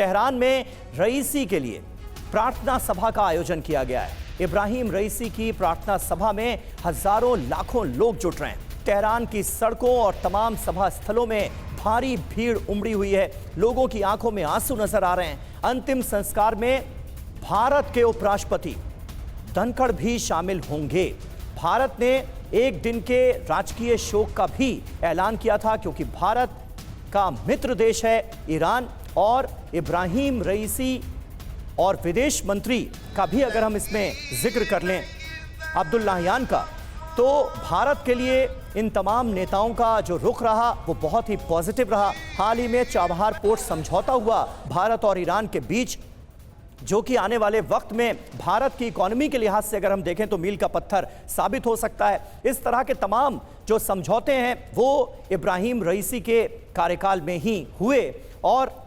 Tehran में रईसी के लिए प्रार्थना सभा का आयोजन किया गया है। इब्राहिम रईसी की प्रार्थना सभा में हजारों लाखों लोग जुट रहे हैं। तेहरान की सड़कों और तमाम सभा स्थलों में भारी भीड़ उमड़ी हुई है। लोगों की आंखों में आंसू नजर आ रहे हैं। अंतिम संस्कार में भारत के उपराष्ट्रपति धनखड़ भी शामिल होंगे। भारत ने एक दिन के राजकीय शोक का भी ऐलान किया था, क्योंकि भारत का मित्र देश है ईरान, और इब्राहिम रईसी और विदेश मंत्री का भी अगर हम इसमें जिक्र कर लें अब्दुल्लाहियान का, तो भारत के लिए इन तमाम नेताओं का जो रुख रहा वो बहुत ही पॉजिटिव रहा। हाल ही में चाबहार पोर्ट समझौता हुआ भारत और ईरान के बीच, जो कि आने वाले वक्त में भारत की इकोनॉमी के लिहाज से अगर हम देखें तो मील का पत्थर साबित हो सकता है। इस तरह के तमाम जो समझौते हैं वो इब्राहिम रईसी के कार्यकाल में ही हुए, और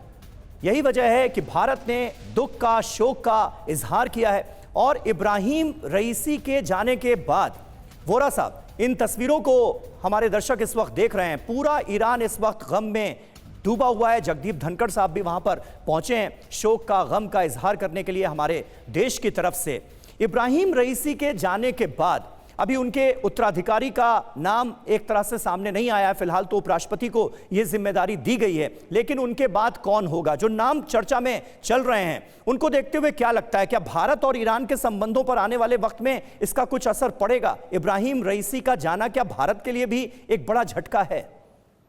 यही वजह है कि भारत ने दुख का, शोक का इजहार किया है। और इब्राहिम रईसी के जाने के बाद, वोरा साहब, इन तस्वीरों को हमारे दर्शक इस वक्त देख रहे हैं, पूरा ईरान इस वक्त गम में डूबा हुआ है। जगदीप धनखड़ साहब भी वहां पर पहुंचे हैं शोक का, गम का इजहार करने के लिए हमारे देश की तरफ से। इब्राहिम रईसी के जाने के बाद अभी उनके उत्तराधिकारी का नाम एक तरह से सामने नहीं आया है। फिलहाल तो उपराष्ट्रपति को यह जिम्मेदारी दी गई है, लेकिन उनके बाद कौन होगा? जो नाम चर्चा में चल रहे हैं उनको देखते हुए क्या लगता है, क्या भारत और ईरान के संबंधों पर आने वाले वक्त में इसका कुछ असर पड़ेगा? इब्राहिम रईसी का जाना क्या भारत के लिए भी एक बड़ा झटका है?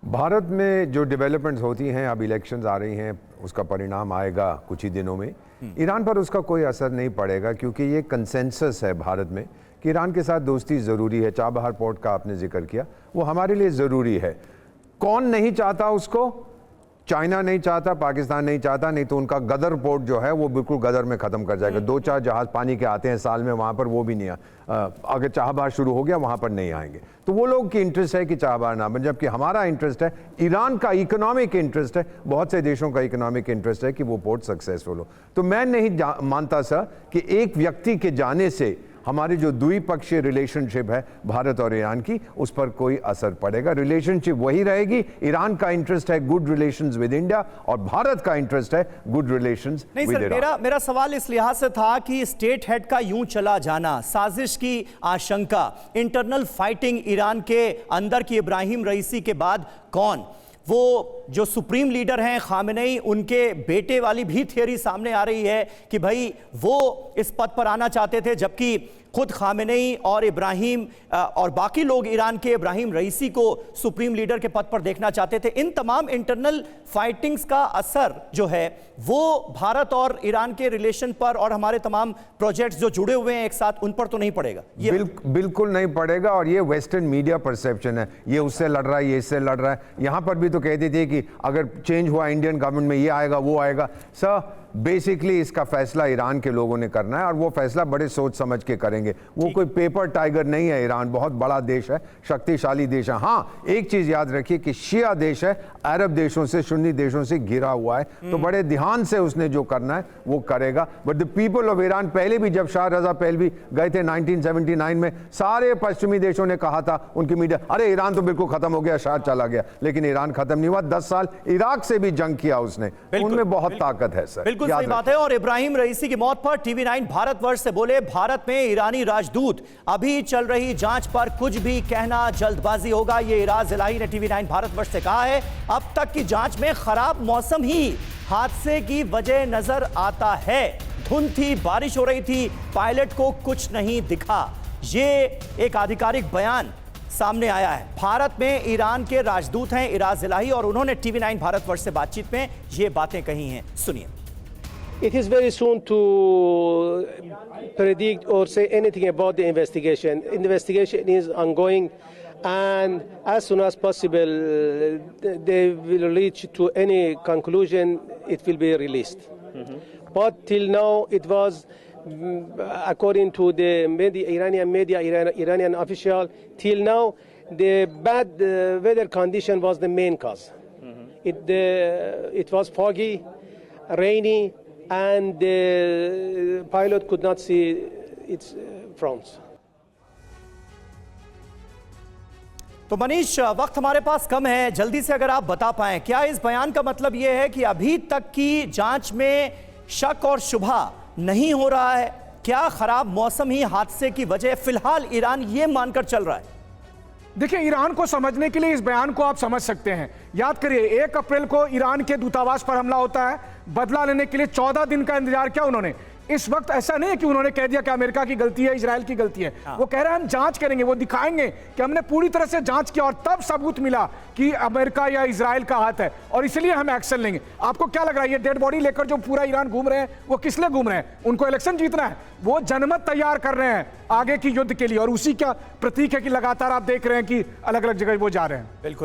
भारत में जो डेवलपमेंट्स होती हैं, अब इलेक्शंस आ रही हैं, उसका परिणाम आएगा कुछ ही दिनों में। ईरान पर उसका कोई असर नहीं पड़ेगा, क्योंकि ये कंसेंसस है भारत में कि ईरान के साथ दोस्ती ज़रूरी है। चाबहार पोर्ट का आपने जिक्र किया, वो हमारे लिए ज़रूरी है। कौन नहीं चाहता उसको? चाइना नहीं चाहता, पाकिस्तान नहीं चाहता, नहीं तो उनका गदर पोर्ट जो है वो बिल्कुल गदर में ख़त्म कर जाएगा। 2-4 जहाज़ पानी के आते हैं साल में, वहाँ पर वो भी नहीं अगर चाबहार शुरू हो गया वहाँ पर नहीं आएंगे। तो वो लोग की इंटरेस्ट है कि चाबहार ना बन, जबकि हमारा इंटरेस्ट है, ईरान का इकोनॉमिक इंटरेस्ट है, बहुत से देशों का इकोनॉमिक इंटरेस्ट है कि वो पोर्ट सक्सेसफुल हो। तो मैं नहीं मानता सर कि एक व्यक्ति के जाने से हमारी जो द्विपक्षीय रिलेशनशिप है भारत और ईरान की, उस पर कोई असर पड़ेगा। रिलेशनशिप वही रहेगी। ईरान का इंटरेस्ट है गुड रिलेशंस विद इंडिया, और भारत का इंटरेस्ट है गुड रिलेशंस विद ईरान। नहीं सर, मेरा सवाल इस लिहाज से था कि स्टेट हेड का यूं चला जाना, साजिश की आशंका, इंटरनल फाइटिंग ईरान के अंदर की, इब्राहिम रईसी के बाद कौन? वो जो सुप्रीम लीडर हैं खामेनेई, उनके बेटे वाली भी थियरी सामने आ रही है कि भाई वो इस पद पर आना चाहते थे, जबकि खुद खामेनेई और इब्राहिम और बाकी लोग ईरान के इब्राहिम रईसी को सुप्रीम लीडर के पद पर देखना चाहते थे। इन तमाम इंटरनल फाइटिंग्स का असर जो है वो भारत और ईरान के रिलेशन पर और हमारे तमाम प्रोजेक्ट्स जो जुड़े हुए हैं एक साथ, उन पर तो नहीं पड़ेगा? ये बिल्कुल नहीं पड़ेगा। और ये वेस्टर्न मीडिया परसेप्शन है, ये उससे लड़ रहा है, ये इससे लड़ रहा है। यहाँ पर भी तो कहती थी कि अगर चेंज हुआ इंडियन गवर्नमेंट में ये आएगा वो आएगा। सर बेसिकली इसका फैसला ईरान के लोगों ने करना है, और वो फैसला बड़े सोच समझ के करेंगे। वो कोई पेपर टाइगर नहीं है। ईरान बहुत बड़ा देश है, शक्तिशाली देश है। हाँ, एक चीज याद रखिए कि शिया देश है, अरब देशों से, सुन्नी देशों से घिरा हुआ है, तो बड़े ध्यान से उसने जो करना है वो करेगा। But the people of Iran, पहले भी जब शाह रजा पहलवी गए थे 1979 में, सारे पश्चिमी देशों ने कहा था, उनकी मीडिया, अरे ईरान तो बिल्कुल खत्म हो गया, शाह चला गया। लेकिन ईरान खत्म नहीं हुआ। 10 साल इराक से भी जंग किया उसने, उनमें बहुत ताकत है सर। बिल्कुल सही बात है। और इब्राहिम रईसी की मौत पर TV9 भारतवर्ष से बोले, भारत में ईरानी राजदूत, अभी चल रही जांच पर कुछ भी कहना जल्दबाजी होगा। ये इराज इलाही ने TV9 भारतवर्ष से कहा है। अब तक की जांच में खराब मौसम ही हादसे की वजह नजर आता है। धुंध थी, बारिश हो रही थी, पायलट को कुछ नहीं दिखा। ये एक आधिकारिक बयान सामने आया है। भारत में ईरान के राजदूत हैं इराज इलाही, और उन्होंने TV9 भारतवर्ष से बातचीत में ये बातें कही हैं। सुनिए। It is very soon to predict or say anything about the investigation. Investigation is ongoing, and as soon as possible they will reach to any conclusion, it will be released. But till now it was, according to the media, Iranian official, till now the bad weather condition was the main cause. It was foggy, rainy, and the pilot could not see its fronts. तो मनीष, वक्त हमारे पास कम है, जल्दी से अगर आप बता पाएं, क्या इस बयान का मतलब यह है कि अभी तक की जांच में शक और शुबा नहीं हो रहा है? क्या खराब मौसम ही हादसे की वजह फिलहाल ईरान ये मानकर चल रहा है? देखिए, ईरान को समझने के लिए इस बयान को आप समझ सकते हैं। याद करिए, 1 अप्रैल को ईरान के दूतावास पर हमला होता है। बदला लेने के लिए 14 दिन का इंतजार किया उन्होंने। इस वक्त ऐसा नहीं है कि उन्होंने कह दिया कि अमेरिका की गलती है, इजराइल की गलती है। वो कह रहे हैं हम जांच करेंगे, वो दिखाएंगे कि हमने पूरी तरह से जांच किया और तब सबूत मिला कि अमेरिका या इजराइल का हाथ है और इसलिए हम एक्शन लेंगे। आपको क्या लग रहा है, ये डेड बॉडी लेकर जो पूरा ईरान घूम रहे हैं, वो किस लिए घूम रहे हैं? उनको इलेक्शन जीतना है। वो जनमत तैयार कर रहे हैं आगे की युद्ध के लिए और उसी का प्रतीक है कि लगातार आप देख रहे हैं कि अलग अलग जगह वो जा रहे हैं। बिल्कुल।